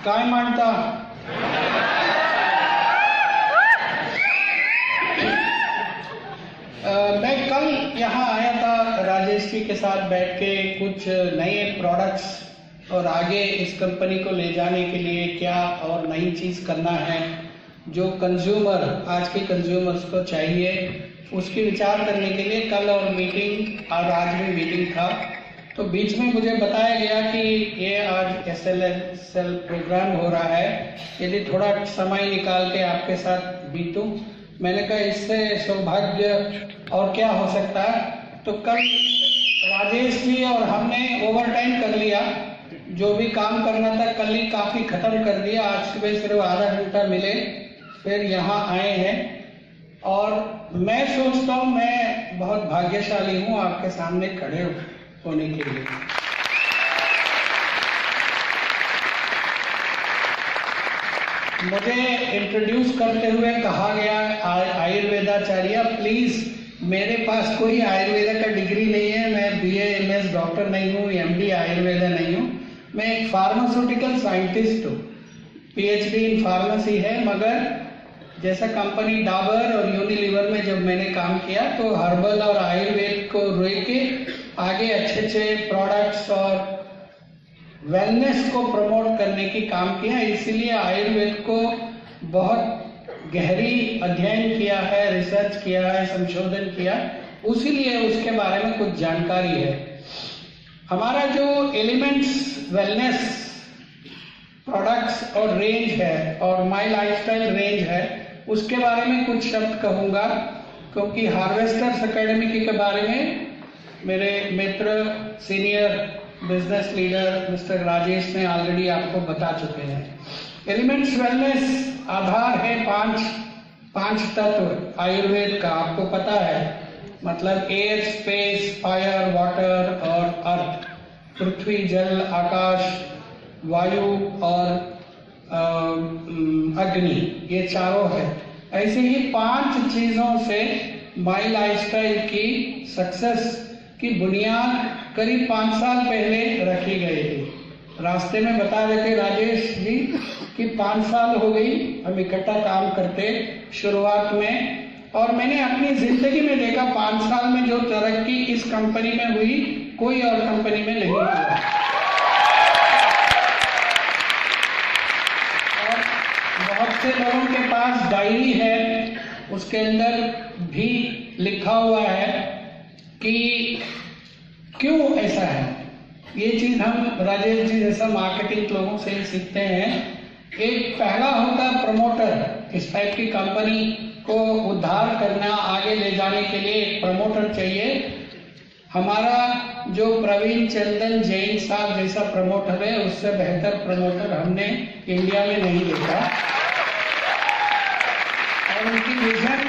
काय मानता? मैं कल यहाँ आया था राजेश जी के साथ बैठ के कुछ नए प्रोडक्ट्स और आगे इस कंपनी को ले जाने के लिए क्या और नई चीज़ करना है जो कंज्यूमर आज के कंज्यूमर्स को चाहिए उसकी विचार करने के लिए कल और मीटिंग और आज भी मीटिंग था। तो बीच में मुझे बताया गया कि ये आज SLSL प्रोग्राम हो रहा है, यदि थोड़ा समय निकाल के आपके साथ बीतूं। मैंने कहा इससे सौभाग्य और क्या हो सकता है। तो कल राजेश जी और हमने ओवर टाइम कर लिया, जो भी काम करना था कल ही काफ़ी ख़त्म कर दिया। आज सुबह सिर्फ आधा घंटा मिले, फिर यहाँ आए हैं और मैं सोचता हूँ मैं बहुत भाग्यशाली हूँ आपके सामने खड़े होने के लिए। मुझे इंट्रोड्यूस करते हुए कहा गया आयुर्वेदाचार्य। प्लीज, मेरे पास कोई आयुर्वेदा का डिग्री नहीं है, मैं BA MS डॉक्टर नहीं हूँ, MD आयुर्वेदा नहीं हूँ, मैं एक फार्मास्यूटिकल साइंटिस्ट हूँ। PhD इन फार्मेसी है, मगर जैसा कंपनी डाबर और यूनिलीवर में जब मैंने काम किया तो हर्बल और आयुर्वेद को रोक के आगे अच्छे प्रोडक्ट्स और वेलनेस को प्रमोट करने की काम किया। इसीलिए आयुर्वेद को बहुत गहरी अध्ययन किया है, रिसर्च किया है, संशोधन किया, उसीलिए उसके बारे में कुछ जानकारी है। हमारा जो एलिमेंट्स वेलनेस प्रोडक्ट्स और रेंज है और माई लाइफस्टाइल रेंज है, उसके बारे में कुछ शब्द कहूँगा, क्योंकि हार्वेस्टर्स एकेडमी के बारे में मेरे मित्र senior business leader mister Rajesh ने ऑलरेडी आपको बता चुके हैं। एलिमेंट्स वेलनेस आधार है पांच तत्व आयुर्वेद का, आपको पता है, मतलब एयर, स्पेस, फायर, वाटर और अर्थ, पृथ्वी, जल, आकाश, वायु और अग्नि, ये चारों है। ऐसे ही 5 चीजों से माई लाइफस्टाइल की सक्सेस की बुनियाद करीब 5 साल पहले रखी गई थी। रास्ते में बता रहे थे राजेश जी कि 5 साल हो गई हम इकट्ठा काम करते शुरुआत में, और मैंने अपनी जिंदगी में देखा 5 साल में जो तरक्की इस कंपनी में हुई कोई और कंपनी में नहीं हुआ। और बहुत से लोगों के पास डायरी है, उसके अंदर भी लिखा हुआ है कि क्यों ऐसा है। ये चीज हम राजेश जी जैसा मार्केटिंग लोगों से सीखते हैं। एक पहला होता है प्रमोटर, इस टाइप की कंपनी को उद्धार करना, आगे ले जाने के लिए एक प्रमोटर चाहिए। हमारा जो प्रवीण चंदन जैन साहब जैसा प्रमोटर है, उससे बेहतर प्रमोटर हमने इंडिया में नहीं देखा। और उनकी विजन,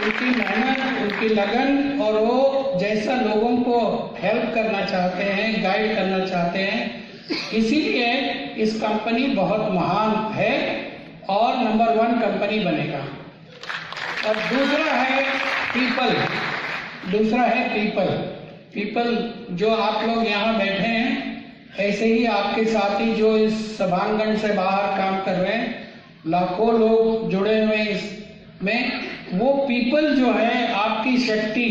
उनकी मेहनत, उनकी लगन, और वो जैसा लोगों को हेल्प करना चाहते हैं, गाइड करना चाहते हैं, इसीलिए इस कंपनी बहुत महान है और नंबर 1 कंपनी बनेगा। और दूसरा है पीपल, जो आप लोग यहाँ बैठे हैं, ऐसे ही आपके साथी जो इस सभांगण से बाहर काम कर रहे हैं, लाखों लोग जुड़े हुए इसमें, वो पीपल जो है, आपकी शक्ति,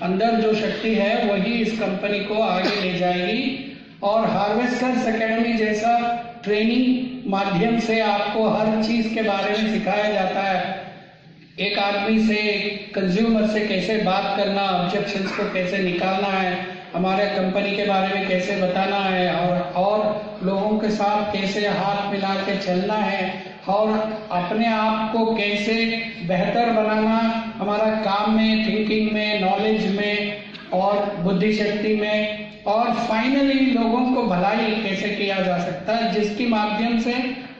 अंदर जो शक्ति है वही इस कंपनी को आगे ले जाएगी। और हार्वेस्टर्स एकेडमी जैसा ट्रेनिंग माध्यम से आपको हर चीज के बारे में सिखाया जाता है। एक आदमी से, कंज्यूमर से कैसे बात करना, ऑब्जेक्शंस को कैसे निकालना है, हमारे कंपनी के बारे में कैसे बताना है, और लोगों के साथ कैसे हाथ मिला के चलना है, और अपने आप को कैसे बेहतर बनाना, हमारा काम में, थिंकिंग में, नॉलेज में और बुद्धि शक्ति में, और फाइनली लोगों को भलाई कैसे किया जा सकता है, जिसके माध्यम से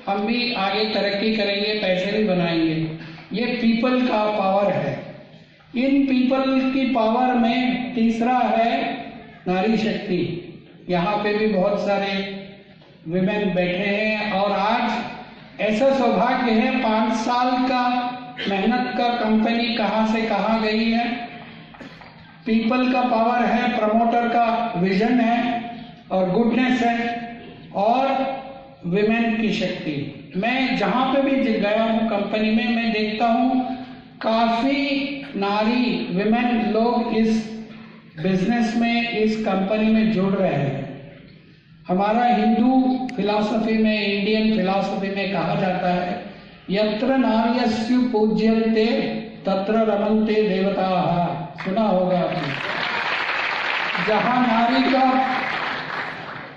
हम भी आगे तरक्की करेंगे, पैसे भी बनाएंगे। ये पीपल का पावर है। इन पीपल की पावर में तीसरा है नारी शक्ति। यहाँ पे भी बहुत सारे विमेन बैठे हैं, और आज ऐसा सौभाग्य है, 5 साल का मेहनत का कंपनी कहाँ से कहाँ गई है। पीपल का पावर है, प्रमोटर का विजन है और गुडनेस है, और विमेन की शक्ति। मैं जहाँ पे भी गया हूँ कंपनी में, मैं देखता हूँ काफ़ी नारी विमेन लोग इस बिजनेस में, इस कंपनी में जुड़ रहे हैं। हमारा हिंदू फिलॉसफी में, इंडियन फिलॉसफी में कहा जाता है, यत्र नार्यस्यु पूज्यन्ते तत्र रमन्ते देवताः। सुना होगा आपने। जहाँ नारी का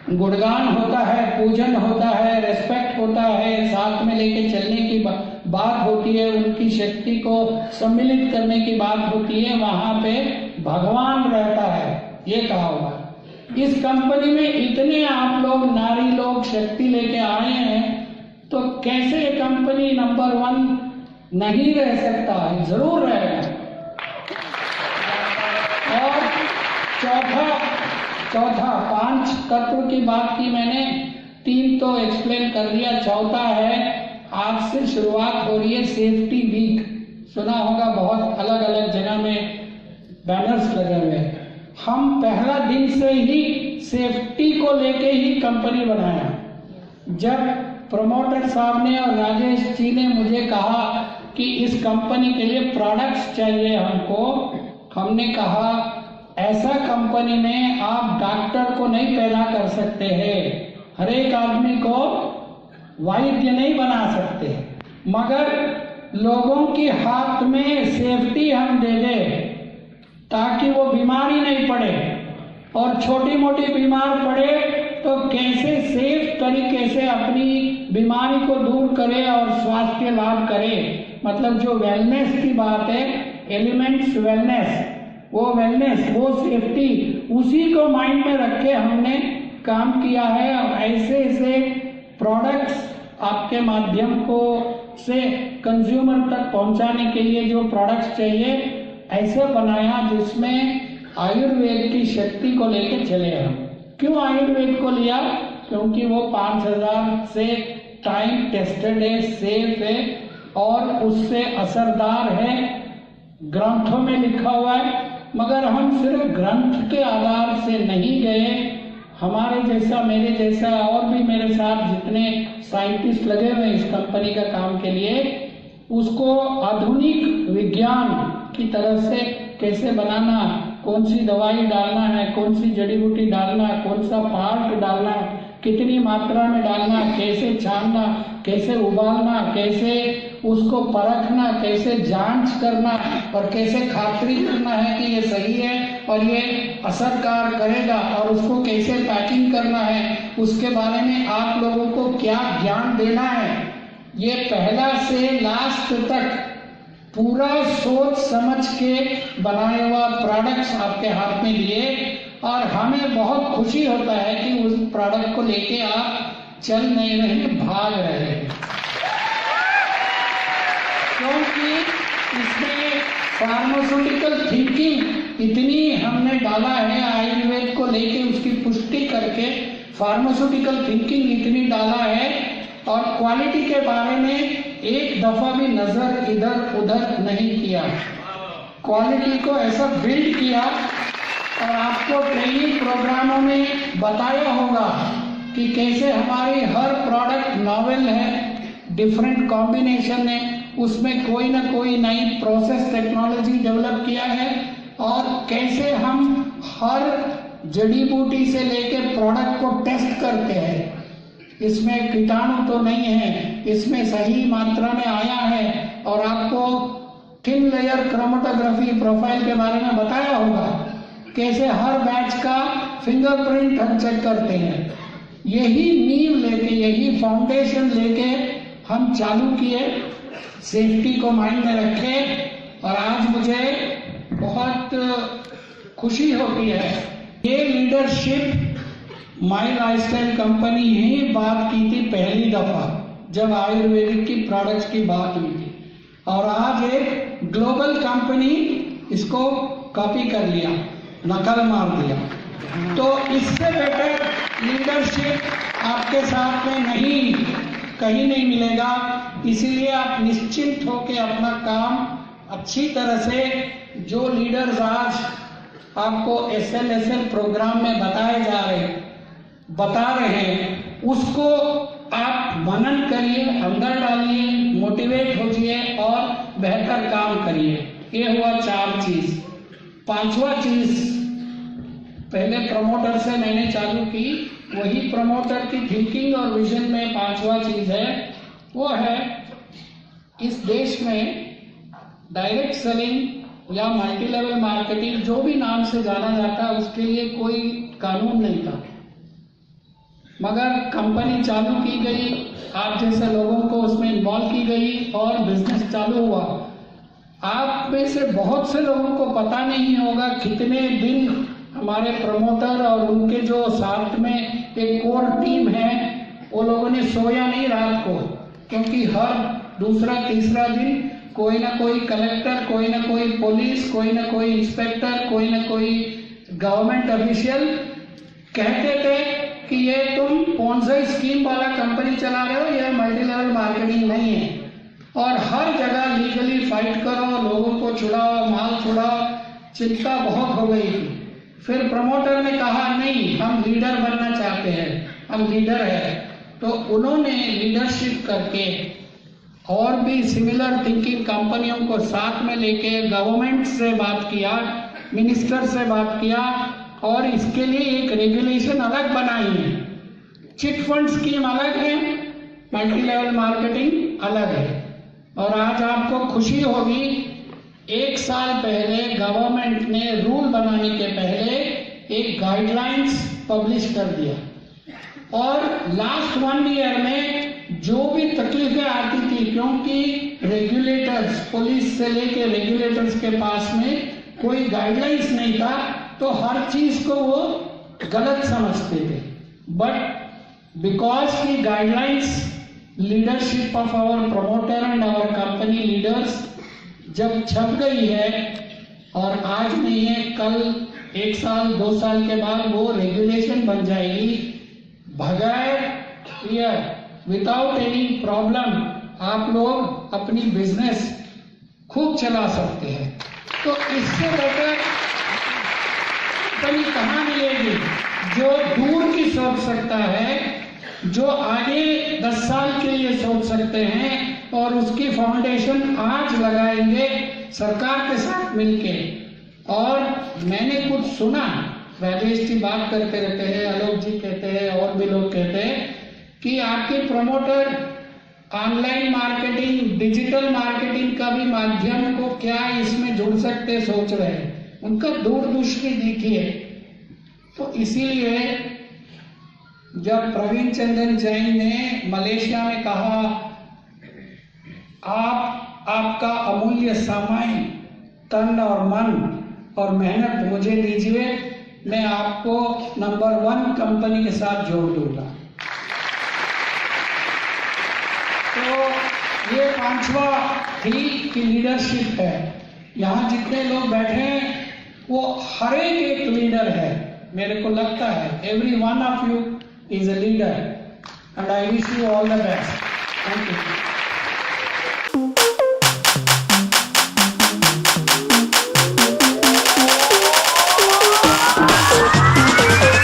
गुणगान होता है, पूजन होता है, रेस्पेक्ट होता है, साथ में लेके चलने की बात होती है, उनकी शक्ति को सम्मिलित करने की बात होती है, वहां पे भगवान रहता है, ये कहा हुआ। इस कंपनी में इतने आप लोग नारी लोग शक्ति लेके आए हैं, तो कैसे कंपनी नंबर 1 नहीं रह सकता है? जरूर रहेगा। और चौथा 5 तत्व की बात की मैंने, 3 तो एक्सप्लेन कर दिया। चौथा है, आज से शुरुआत हो रही है सेफ्टी वीक। सुना होगा, बहुत अलग अलग जगह में बैनर्स लगे हुए हैं। हम पहला दिन से ही सेफ्टी को लेके ही कंपनी बनाया। जब प्रमोटर साहब ने और राजेश जी ने मुझे कहा कि इस कंपनी के लिए प्रोडक्ट्स चाहिए हमको, हमने कहा ऐसा कंपनी में आप डॉक्टर को नहीं पैदा कर सकते हैं, हर एक आदमी को वैद्य नहीं बना सकते, मगर लोगों के हाथ में सेफ्टी हम दे दें ताकि वो बीमारी नहीं पड़े, और छोटी मोटी बीमार पड़े तो कैसे सेफ तरीके से अपनी बीमारी को दूर करे और स्वास्थ्य लाभ करे। मतलब जो वेलनेस की बात है, एलिमेंट्स वेलनेस, वो वेलनेस, वो सेफ्टी, उसी को माइंड में रख के हमने काम किया है। और ऐसे ऐसे प्रोडक्ट्स आपके माध्यम को से कंज्यूमर तक पहुंचाने के लिए जो प्रोडक्ट्स चाहिए, ऐसे बनाया जिसमें आयुर्वेद की शक्ति को लेके चले हम। क्यों आयुर्वेद को लिया? क्योंकि वो 5000 से टाइम टेस्टेड है, सेफ है और उससे असरदार है, ग्रंथों में लिखा हुआ है। मगर हम सिर्फ ग्रंथ के आधार से नहीं गए, हमारे जैसा, मेरे जैसा और भी मेरे साथ जितने साइंटिस्ट लगे हुए इस कंपनी का काम के लिए, उसको आधुनिक विज्ञान की तरह से कैसे बनाना, कौन सी दवाई डालना है, कौन सी जड़ी बूटी डालना है, कौन सा पार्ट डालना है, कितनी मात्रा में डालना, कैसे छानना, कैसे उबालना, कैसे उसको परखना, कैसे जांच करना और कैसे खातरी करना है कि ये सही है और ये असरकार करेगा, और उसको कैसे पैकिंग करना है, उसके बारे में आप लोगों को क्या ज्ञान देना है, ये पहला से लास्ट तक पूरा सोच समझ के बनाए हुआ प्रोडक्ट्स आपके हाथ में दिए। और हमें बहुत खुशी होता है कि उस प्रोडक्ट को लेके आप चल नहीं रहे, भाग रहे हैं, क्योंकि इसमें फार्मास्यूटिकल थिंकिंग इतनी हमने डाला है, आयुर्वेद को लेके उसकी पुष्टि करके फार्मास्यूटिकल थिंकिंग इतनी डाला है, और क्वालिटी के बारे में एक दफा भी नजर इधर उधर नहीं किया। क्वालिटी को ऐसा बिल्ड किया, और आपको ट्रेनिंग प्रोग्रामों में बताया होगा कि कैसे हमारी हर प्रोडक्ट नॉवेल है, डिफरेंट कॉम्बिनेशन है, उसमें कोई ना कोई नई प्रोसेस टेक्नोलॉजी डेवलप किया है, और कैसे हम हर जड़ी बूटी से लेके प्रोडक्ट को टेस्ट करते हैं, इसमें कीटाणु तो नहीं है, इसमें सही मात्रा में आया है, और आपको थिन लेयर क्रोमेटोग्राफी प्रोफाइल के बारे में बताया होगा, कैसे हर बैच का फिंगरप्रिंट हम चेक करते हैं। यही नींव लेके, यही फाउंडेशन लेके हम चालू किए, सेफ्टी को माइंड में रखे, और आज मुझे बहुत खुशी होती है। ये लीडरशिप माई लाइफस्टाइल कंपनी ही बात की थी पहली दफा जब आयुर्वेदिक की प्रोडक्ट्स की बात हुई थी, और आज एक ग्लोबल कंपनी इसको कॉपी कर लिया, नकल मार दिया। तो इससे बेटर लीडरशिप आपके साथ में नहीं, कहीं नहीं मिलेगा। इसीलिए आप निश्चिंत होकर अपना काम अच्छी तरह से, जो लीडर्स आज आपको SLSL प्रोग्राम में बता रहे हैं, उसको आप मनन करिए, अंदर डालिए, मोटिवेट होइए और बेहतर काम करिए। ये हुआ 4 चीज। 5वां चीज पहले प्रमोटर से मैंने चालू की, वही प्रमोटर की थिंकिंग और विजन में 5वां चीज है, वो है इस देश में डायरेक्ट सेलिंग या मल्टी लेवल मार्केटिंग जो भी नाम से जाना जाता है उसके लिए कोई कानून नहीं था, मगर कंपनी चालू की गई, आप जैसे लोगों को उसमें इन्वॉल्व की गई और बिजनेस चालू हुआ। आप में से बहुत से लोगों को पता नहीं होगा कितने दिन हमारे प्रमोटर और उनके जो साथ में एक कोर टीम है वो लोगों ने सोया नहीं रात को, क्योंकि हर दूसरा तीसरा दिन कोई ना कोई कलेक्टर, कोई ना कोई पुलिस, कोई ना कोई इंस्पेक्टर, कोई ना कोई गवर्नमेंट ऑफिशियल कहते थे कि ये तुम कौन सा स्कीम वाला कंपनी चला रहे हो, ये मल्टी लेवल मार्केटिंग नहीं है। और हर जगह लीगली फाइट करो, लोगों को छुड़ाओ, माल छुड़ाओ, चिंता बहुत हो गई थी। फिर प्रमोटर ने कहा नहीं, हम लीडर बनना चाहते हैं, हम लीडर है, तो उन्होंने लीडरशिप करके और भी सिमिलर थिंकिंग कंपनियों को साथ में लेके गवर्नमेंट से बात किया, मिनिस्टर से बात किया और इसके लिए एक रेगुलेशन अलग बनाई है। चिट फंड स्कीम अलग है, मल्टी लेवल मार्केटिंग अलग है। और आज आपको खुशी होगी, 1 साल पहले गवर्नमेंट ने रूल बनाने के पहले एक गाइडलाइंस पब्लिश कर दिया और लास्ट 1 ईयर में जो भी तकलीफें आती थी, क्योंकि रेगुलेटर्स, पुलिस से लेके रेगुलेटर्स के पास में कोई गाइडलाइंस नहीं था, तो हर चीज को वो गलत समझते थे। बट बिकॉज की guidelines, leadership of our promoter and our company leaders जब छप गई है और आज नहीं है, कल 1 साल 2 साल के बाद वो रेगुलेशन बन जाएगी, बगैर विदाउट एनी प्रॉब्लम आप लोग अपनी बिजनेस खूब चला सकते हैं। तो इससे बेटर कंपनी कहाँ मिलेगी जो दूर की सोच सकता है, जो आगे 10 साल के लिए सोच सकते हैं और उसकी फाउंडेशन आज लगाएंगे सरकार के साथ मिलके। और मैंने कुछ सुना, राजेश जी बात करते रहते हैं, आलोक जी कहते हैं और भी लोग कहते हैं कि आपके promoter online marketing, digital marketing का भी माध्यम को क्या इसमें जुड़ सकते सोच रहे हैं। उनका दूरदृष्टि देखिए। तो इसीलिए जब प्रवीण चंद्रन जैन ने मलेशिया में कहा आपका अमूल्य समय, तन और मन और मेहनत मुझे दीजिए, मैं आपको नंबर 1 कंपनी के साथ जोड़ दूंगा। तो ये 5वां थी कि लीडरशिप है। यहाँ जितने लोग बैठे हैं वो हर एक लीडर है, मेरे को लगता है every one of you is a leader and I wish you all the best. Thank you.